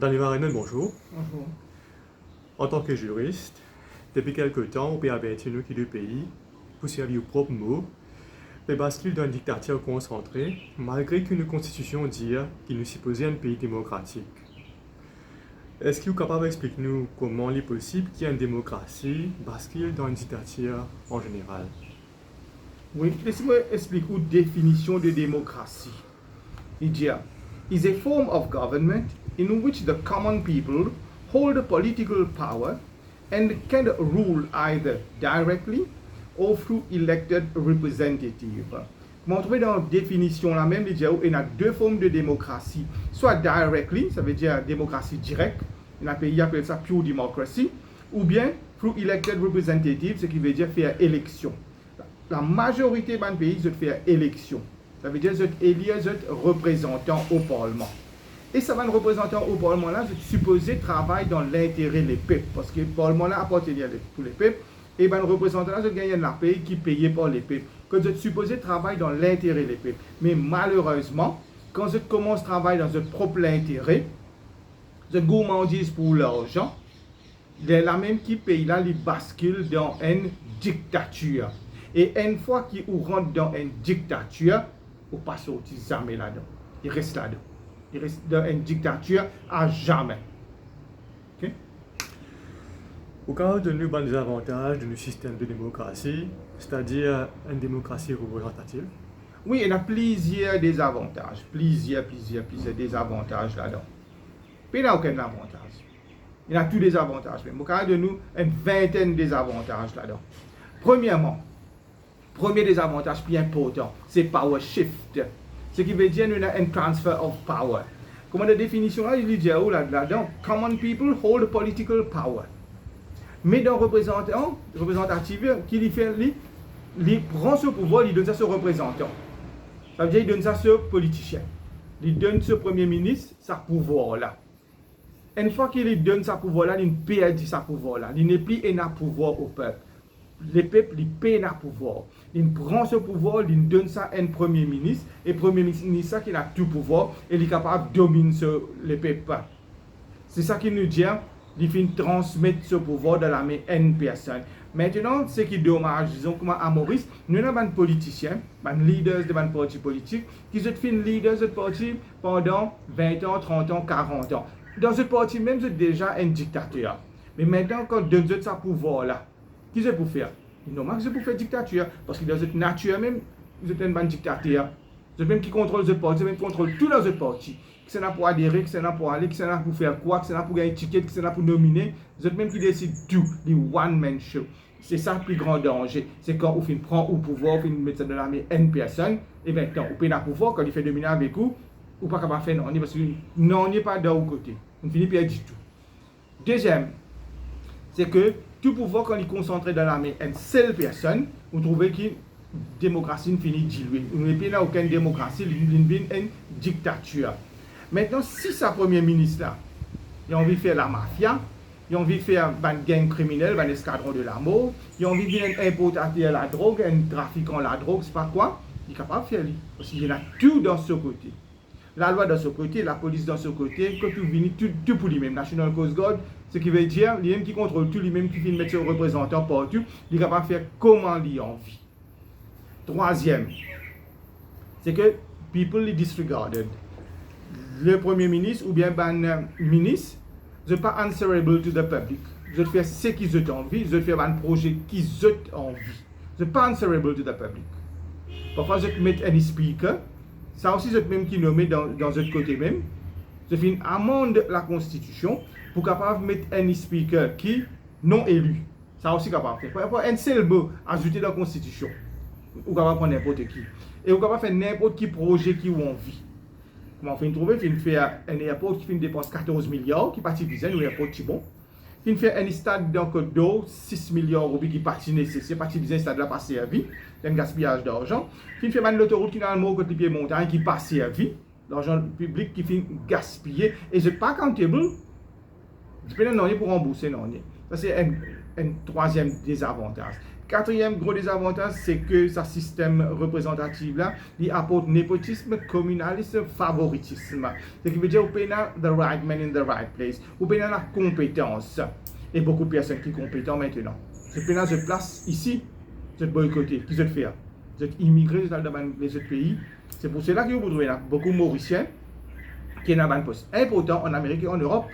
Daniel Varenen, bonjour. Bonjour. En tant que juriste, depuis quelque temps, on peut avertir nous qui le pays, pour servir aux propres mots, mais bascule dans une dictature concentrée, malgré qu'une constitution dit qu'il nous supposait un pays démocratique. Est-ce que vous êtes capable d'expliquer nous comment il est possible qu'il y ait une démocratie bascule dans une dictature en général? Oui, laissez-moi expliquer une définition de démocratie. Il dit, is a form of government in which the common people hold political power and can rule either directly or through elected representatives. Comment on trouve dans la définition là même, il dit, il y a deux formes de démocratie. Soit directly, ça veut dire démocratie directe, il y a un pays qui appelle ça pure democracy, ou bien through elected representatives, ce qui veut dire faire élection. La majorité des pays, ils faire élection. Ça veut dire qu'ils élire des représentants au Parlement. Et ça va un représentant au Parlement là, c'est supposé travailler dans l'intérêt des peuples. Parce que le Parlement là appartient à tous les peuples. Et ben, le représentant là, c'est gagner un pays qui est payé par les peuples. Que vous êtes supposé travailler dans l'intérêt des peuples. Mais malheureusement, quand vous commencez à travailler dans votre propre intérêt, vous êtes gourmandise pour l'argent, la même qui paye là, il bascule dans une dictature. Et une fois qu'il rentre dans une dictature, il ne peut pas sortir jamais là-dedans. Il reste là-dedans. Il reste dans une dictature à jamais. Okay? Au cas de nous des avantages de nos systèmes de démocratie, c'est-à-dire une démocratie représentative? Oui, il y a plusieurs désavantages. Plusieurs désavantages là-dedans. Puis il n'y a aucun avantage. Il y a tous des avantages. Mais au cas de nous, une vingtaine de désavantages là-dedans. Premièrement, premier désavantage plus important, c'est power shift. Ce qui veut dire nous avons un transfer of power. Comment la définition là, il dit là-dedans, common people hold political power. Mais dans représentatif, qui fait, il prend ce pouvoir, il donne ça à ce représentant. Ça veut dire qu'il donne ça à ce politicien. Il donne ce premier ministre sa pouvoir là. Une fois qu'il donne sa pouvoir là, il perd sa pouvoir là. Il n'est plus un pouvoir au peuple. Les peuples, ils paient le pouvoir. Ils prennent ce pouvoir, ils donnent ça à un premier ministre. Et le premier ministre, qui a tout pouvoir, et il est capable de dominer les peuples. C'est ça qu'il nous dit, il fait transmettre ce pouvoir dans la main d'une personne. Maintenant, ce qui est dommage, disons comme à Maurice, nous avons des politiciens, des leaders de partis politiques, qui sont leaders de parti pendant 20 ans, 30 ans, 40 ans. Dans ce parti même, c'est déjà un dictateur. Mais maintenant, quand on donne ce pouvoir là, qui c'est pour faire? Il normal que c'est pour faire dictature. Parce que dans cette nature même, vous êtes un bon dictateur. Vous êtes même qui contrôle ce parti, même qui contrôle tout dans ce parti. Qui c'est là pour adhérer, qui c'est là pour aller, qui c'est là pour faire quoi, qui c'est là pour gagner un ticket, qui c'est là pour nominer. Vous êtes même qui décide tout. Les one-man show. C'est ça le plus grand danger. C'est quand vous prend au pouvoir, vous mettez ça dans la main une personne, et maintenant, vous prenez le pouvoir, quand il fait dominer avec vous, vous pas capable de faire non, parce que non, on n'est pas d'un côté. On finit par du tout. Deuxième, c'est que tout pouvoir, quand il est concentré dans la main d'une seule personne, vous trouvez que la démocratie finit diluée. Vous n'avez pas aucune démocratie, il y a une dictature. Maintenant, si sa premier ministre là, il a envie de faire la mafia, il a envie de faire un gang criminel, un escadron de la mort, il a envie de importer la drogue, un trafiquant de la drogue, c'est pas quoi, il est capable de faire lui. Parce qu'il y en a tout dans ce côté. La loi dans ce côté, la police dans ce côté, quand tout vient, tout pour lui-même. National Coast Guard, ce qui veut dire, lui-même qui contrôle tout, lui-même qui finit mettre ses représentants partout, il est capable de faire comment il a envie. Troisième, c'est que people are disregarded. Le premier ministre ou bien un ministre, ne sont pas answerable to the public. Ils font ce qu'ils ont envie, ils font un projet qu'ils ont envie. Ils ne sont pas answerable to the public. Parfois, ils mettent un speaker. Ça aussi, c'est même qui nommé dans ce côté même. C'est une amende la Constitution pour capable de mettre un speaker qui non élu. Ça aussi capable de faire. Un seul mot ajouté dans la Constitution. Ou capable de prendre n'importe qui. Et ou capable de faire n'importe qui projet qui ont envie. Comment on fait trouver? Il fait un aéroport qui dépense 14 milliards, qui partit viser, un aéroport qui bon. Il fait un stade dans Côte d'Or, 6 milliards de qui partit nécessaire, parti viser un stade là pas servi. C'est un gaspillage d'argent. Il fait l'autoroute qui n'a pas côté pied montagne qui pas servi. L'argent public qui fait gaspiller. Et c'est pas accountable. Je peux non pour rembourser non. Ça c'est un troisième désavantage. Quatrième gros désavantage, c'est que ce système représentatif là, il apporte népotisme, communalisme, favoritisme. Ce qui veut dire qu'on a the right man in the right place. On a la compétence. Et beaucoup de personnes qui sont compétentes maintenant. C'est pendant cette place ici, vous êtes boycotté. Qui vous êtes fait? Vous êtes immigré dans les autres pays. C'est pour cela que vous trouvez beaucoup de Mauriciens qui ont un poste important en Amérique et en Europe.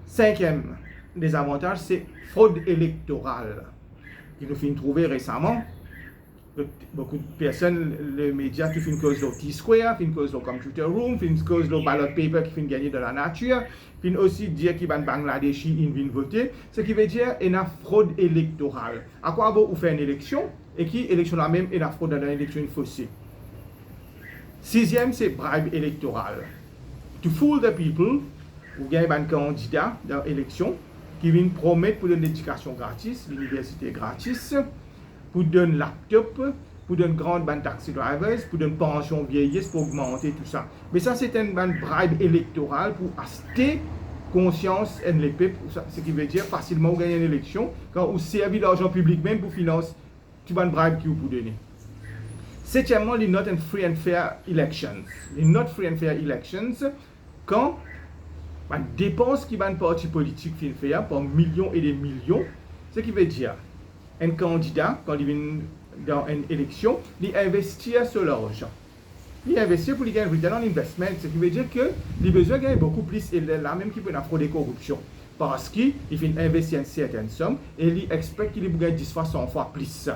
Cinquième désavantage, c'est fraude électorale. Qui nous fait trouver récemment. Beaucoup de personnes, les médias qui font cause de T-Square, font cause de Computer Room, font cause de ballot paper qui font gagner de la nature, font aussi dire qu'ils vont Bangladeshi, ils viennent voter. Ce qui veut dire qu'il y a une fraude électorale. À quoi vous faites une élection et qui élection la même et la fraude dans l'élection faussée. Sixième, c'est bribe électoral. To fool the people, vous gagnez un candidat dans l'élection qui vient promettre pour une éducation gratis, l'université gratis, pour donner laptop, pour donner grande bande taxi drivers, pour donner pension vieillesse, pour augmenter tout ça. Mais ça, c'est une bribe électorale pour acheter conscience et les peuples, ce qui veut dire facilement gagner une élection, quand vous servez l'argent public même pour financer, tu vas une bribe qui vous donner. Septièmement, les not and free and fair elections. Les not free and fair elections, quand une dépense qui va un parti politique faire par millions et des millions, ce qui veut dire un candidat, quand il vient dans une élection, il investit sur l'argent. Il investit pour gagner un return on investment, ce qui veut dire qu'il a besoin de gagner beaucoup plus et là même qu'il peut frauder la corruption. Parce qu'il fait investir une certaine somme et il expecte qu'il va gagner 10 fois, 100 fois plus.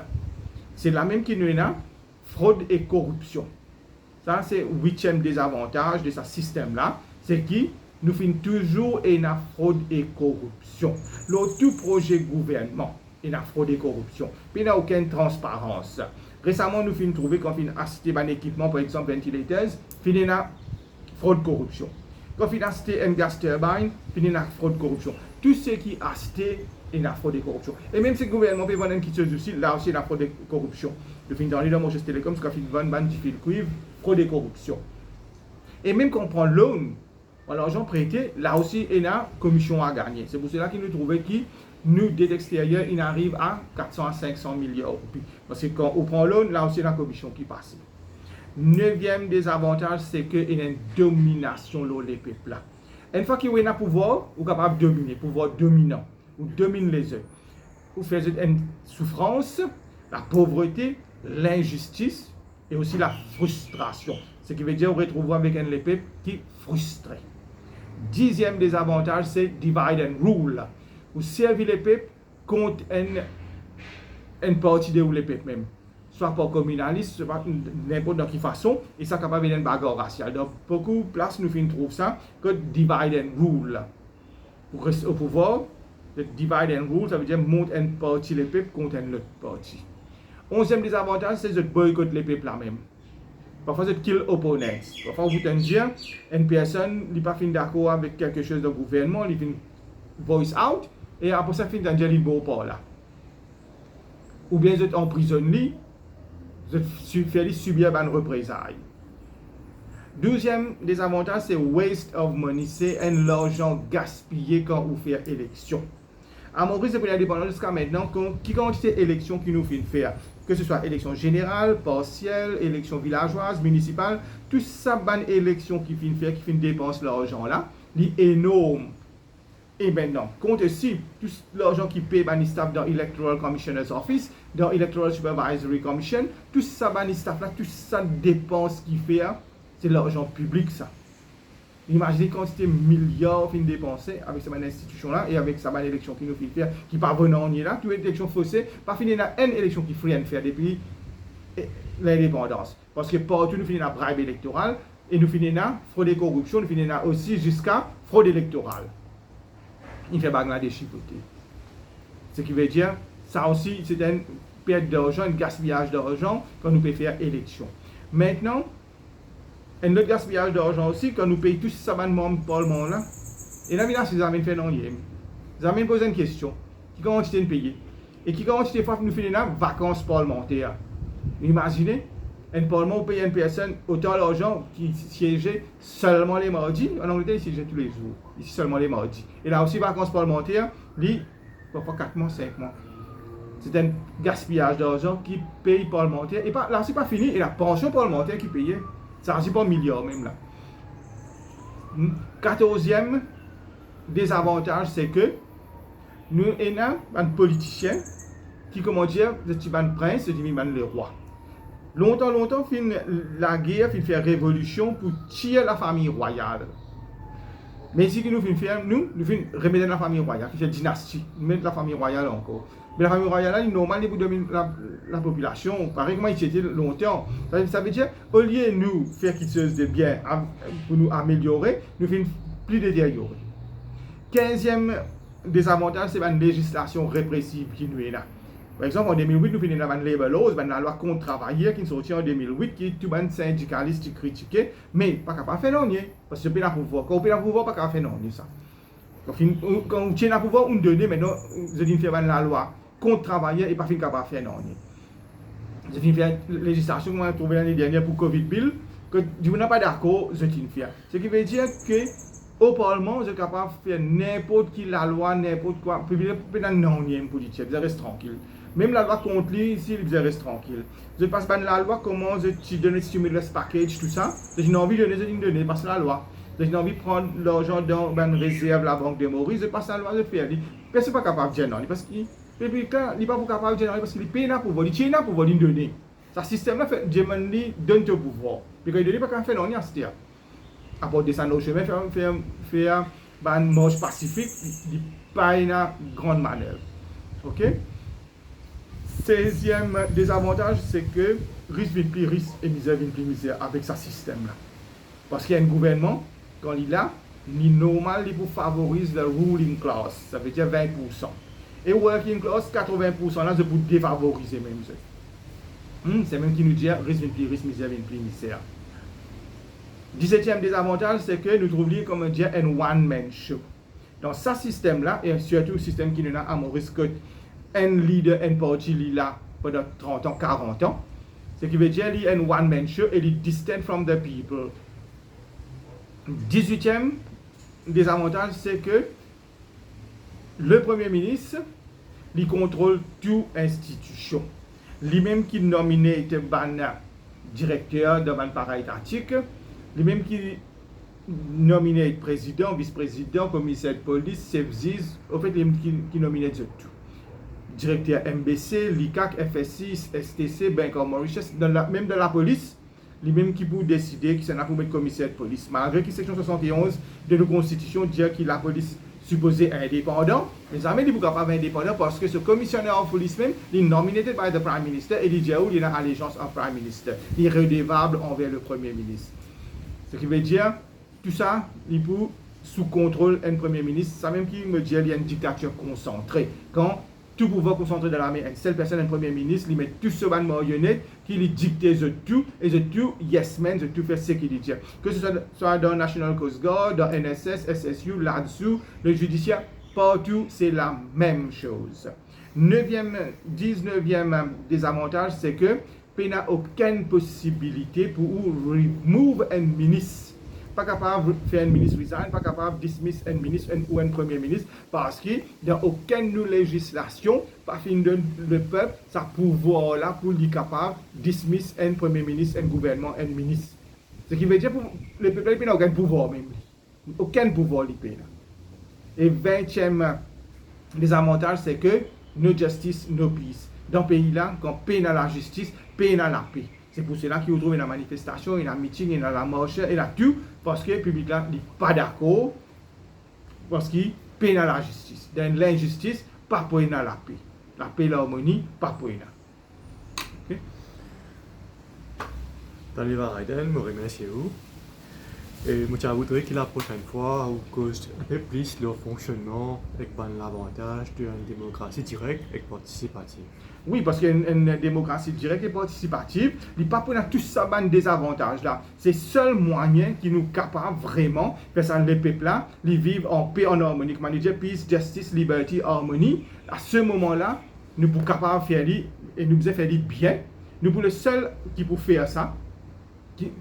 C'est la même qui nous a fraude et corruption. Ça, c'est le huitième désavantage de ce système-là, c'est qu'il nous fait toujours une fraude et corruption. Le tout projet gouvernement. Il y a fraude et corruption. Puis il n'y a aucune transparence. Récemment, nous avons trouvé qu'on a acheté un équipement, par exemple ventilateurs, puis il y a fraude et corruption. Quand on a acheté un gas turbine, puis il y a fraude et corruption. Tout ce qui est acheté, il y a fraude et corruption. Et même si le gouvernement peut vendre une petite chose aussi, là aussi il y a fraude et corruption. Nous avons dans les Moches Télécom, quand on vend un fil cuivre, fraude et corruption. Et même quand on prend loan, l'argent prêté, là aussi il y a commission à gagner. C'est pour cela qu'il nous trouvait qui nous, de l'extérieur, il arrive à 400 à 500 milliards. Parce que quand on prend l'eau, là aussi, il y a la commission qui passe. Neuvième désavantage, c'est qu'il y a une domination dans les peuples. Une fois qu'il y a un pouvoir, vous êtes capable de dominer, pouvoir dominant. Vous dominez les autres. Vous faites une souffrance, la pauvreté, l'injustice et aussi la frustration. Ce qui veut dire que vous vous retrouvez avec un peuple qui est frustré. Dixième désavantage, c'est divide and rule. Vous servez les peuples contre une partie de les peuples même. Soit par communaliste, soit par n'importe de quelle façon, et ça capable d'une bagarre raciale. Donc, beaucoup de places nous trouvent ça que divide and rule. Pour rester au pouvoir, divide and rule, ça veut dire monter une partie les peuples contre une autre partie. Onzième désavantage, c'est de boycotter les peuples là même. Parfois, c'est kill opponents. Parfois, vous tenez dire, une personne n'est pas d'accord avec quelque chose de gouvernement, il fait voice out, et après ça, il fait un beau par là. Ou bien vous êtes emprisonné, vous êtes subir une représailles. Deuxième désavantage, c'est waste of money, c'est un argent gaspillé quand vous faites élection. À mon prix, c'est pour l'indépendance jusqu'à maintenant, qui quantité d'élections qui nous fait faire, que ce soit élection générale, partielle, élection villageoise, municipale, tout ça, bonne élection qui fait faire, qui fait dépenser l'argent là, c'est énorme. Et maintenant, compte aussi tout l'argent qui paye le staff dans l'Electoral Commissioner's Office, dans l'Electoral Supervisory Commission, tout ça, le staff là, tout ça dépense qui fait, c'est l'argent public ça. Imaginez quand c'était milliards fin dépensés avec cette institution là et avec cette élection qui nous fait faire, qui pas venant là, toute élection faussée, pas finir dans une élection qui fait faire depuis l'indépendance. Parce que partout nous finissons dans bribe électorale et nous finissons dans fraude et corruption, nous finissons aussi jusqu'à fraude électorale. Il fait Bangladesh chipoter. Ce qui veut dire, ça aussi, c'est une perte d'argent, un gaspillage d'argent quand nous pouvons faire élection. Maintenant, un autre gaspillage d'argent aussi, quand nous payons tous ces membres du Parlement là, et là, c'est les amis fait non yem. Les amis posent une question. Qui quantité de payer? Et qui quantité de fois nous finissons dans vacances parlementaires? Imaginez, un Parlement paye une personne autant d'argent qui siégeait seulement les mardis. En Angleterre, il siégeait tous les jours. Ici, seulement les mardis. Et là aussi, vacances parlementaires, parfois 4 mois, 5 mois. c'est un gaspillage d'argent qui paye parlementaire. Et pas, là, c'est pas fini. Et la pension parlementaire qui payait, ça agit pas milliard même là. 14e désavantage, c'est que nous avons un politicien qui, comment dire, c'est un prince, c'est le roi. Longtemps, la guerre, fin faire révolution pour tirer la famille royale. Mais si nous faisons remettre la famille royale, qui fait dynastie, nous mettons la famille royale encore. Mais la famille royale, normalement, elle domine la population. Pareil comment il était longtemps. Ça veut dire, au lieu de nous faire quelque chose de bien pour nous améliorer, nous faisons plus de détériorer. 15e désavantage, c'est une législation répressive qui nous est là. Par exemple, en 2008, nous finissons une labor laws, la loi contre travailleurs qui est sortie en 2008, qui est tout le syndicaliste qui critiquait, mais pas capable de faire non, parce que c'est pas le pouvoir. Quand on peut le pouvoir, pas capable de faire non, ça. Quand on tient le pouvoir, on donne, maintenant, je dis faire la loi contre travailleurs et pas capable de faire non. Je dis faire la législation qu'on a trouvée l'année dernière pour Covid Bill, que je n'ai pas d'accord, je dis faire. Ce qui veut dire que au Parlement, je suis capable de faire n'importe qui la loi, n'importe quoi. Puis, il y a non, pour dire, je reste tranquille. Même la loi contre lui, ici, il reste tranquille. Je passe par la loi, comment je donne le stimulus package, tout ça. J'ai envie de donner, passe la loi. J'ai envie de prendre l'argent dans une réserve, la banque de Maurice, je passe la loi, je fais. Personne n'est pas capable de dire non. Parce qu'il n'est pas capable de dire non, parce qu'il paye pour pouvoir, il tient pour pouvoir donner. Ce système-là, Dieu donne ton pouvoir. Puis quand il ne donne pas capable de faire non, il y a ce à part descendre au chemin, faire une marche pacifique, il n'y a pas une grande manœuvre. Ok? 16e désavantage, c'est que risque vient plus risque et misère vient plus misère avec ce système-là. Parce qu'il y a un gouvernement, quand il est là, il est normal pour favoriser le ruling class, ça veut dire 20%. Et working class, 80%, là, c'est pour défavoriser même ça. C'est même qui nous dit risque vient plus risque, misère vient plus misère. 17e désavantage, c'est que nous trouvons comme dire un one-man show. Dans ce système-là, et surtout le système qui nous a à Maurice que un leader, un parti, il là pendant 30 ans, 40 ans, ce qui veut dire qu'il est un one-man show et il est distant from the people. 18e désavantage, c'est que le Premier ministre, il contrôle toute institution. Lui-même qui nomine le directeur de l'appareil étatique, lui-même qui nomine le président, vice-président, commissaire de police, chef-zis, en fait, lui-même qui nomine tout. Directeur MBC, l'ICAC, FSI, STC, Bank of Mauritius, même dans la police, lui-même qui peut décider qui s'en a pour mettre commissaire de police. Malgré que section 71 de la Constitution dit que la police supposée indépendante, mais jamais il n'est pas capable indépendant parce que ce commissionnaire en police même, il est nominated by the Prime Minister et il dit où il a allégeance au Prime Minister. Il est redevable envers le Premier ministre. Ce qui veut dire, tout ça, il peut sous contrôle un Premier ministre. Ça même qui me dit qu'il y a une dictature concentrée. Quand tout pouvoir concentré dans la main, une seule personne, un Premier ministre, il met tout sur une marionnette, qui lui dicte tout, et the tout, yes man, the tout fait ce qu'il dit. Que ce soit dans National Coast Guard, dans NSS, SSU, là-dessous, le judiciaire, partout, c'est la même chose. 19e désavantage, c'est que il n'y a aucune possibilité pour remove un ministre. Pas capable de faire un ministre resign, pas capable de dismiss un ministre ou un premier ministre, parce qu'il n'y a aucune législation, pas fin de le peuple, ça pouvoir là pour lui capable de dismiss un premier ministre, un gouvernement, un ministre. Ce qui veut dire que le peuple n'a aucun pouvoir même. Aucun pouvoir lui là. Et 20e désavantage, c'est que no justice, no peace. Dans ce pays-là, quand peine à la justice, peine à la paix. C'est pour cela qu'il trouve la manifestation, il y a un meeting, il y a la marche, il y a tout, parce que le public là n'est pas d'accord, parce qu'il peine à la justice. Dans l'injustice, pas pour la paix. La paix, l'harmonie, pas pour okay? Dans les Raiden, je remercie vous. Et je voudrais que la prochaine fois, on cause un peu plus le fonctionnement avec l'avantage d'une démocratie directe et participative. Oui, parce qu'une démocratie directe et participative, il n'y a pas pour tout ça des avantages là. C'est le seul moyen qui nous capable vraiment de faire ça les peuples là, ils vivent en paix, en harmonie. Comme on dit, peace, justice, liberty, harmony. À ce moment-là, nous sommes capables de faire et nous faire bien. Nous sommes le seul qui peut faire ça.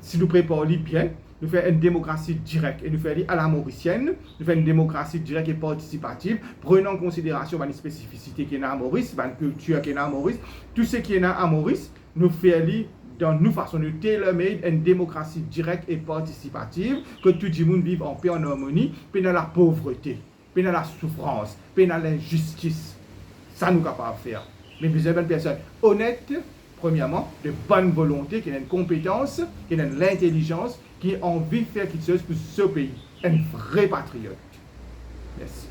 Si nous préparons bien, nous faisons une démocratie directe et nous faisons à la mauricienne, nous faisons une démocratie directe et participative, prenant en considération les spécificités qui sont à Maurice, la culture qui est à Maurice, tout ce qui est à Maurice, nous faisons dans nous façon de tailor-made une démocratie directe et participative, que tout le monde vive en paix, en harmonie, pas dans la pauvreté, pas dans la souffrance, pas dans l'injustice. Ça nous capable de faire. Mais vous avez une personne honnête, premièrement, de bonne volonté, qui a une compétence, qui a l'intelligence, qui a envie de faire quelque chose pour ce pays. Un vrai patriote. Merci.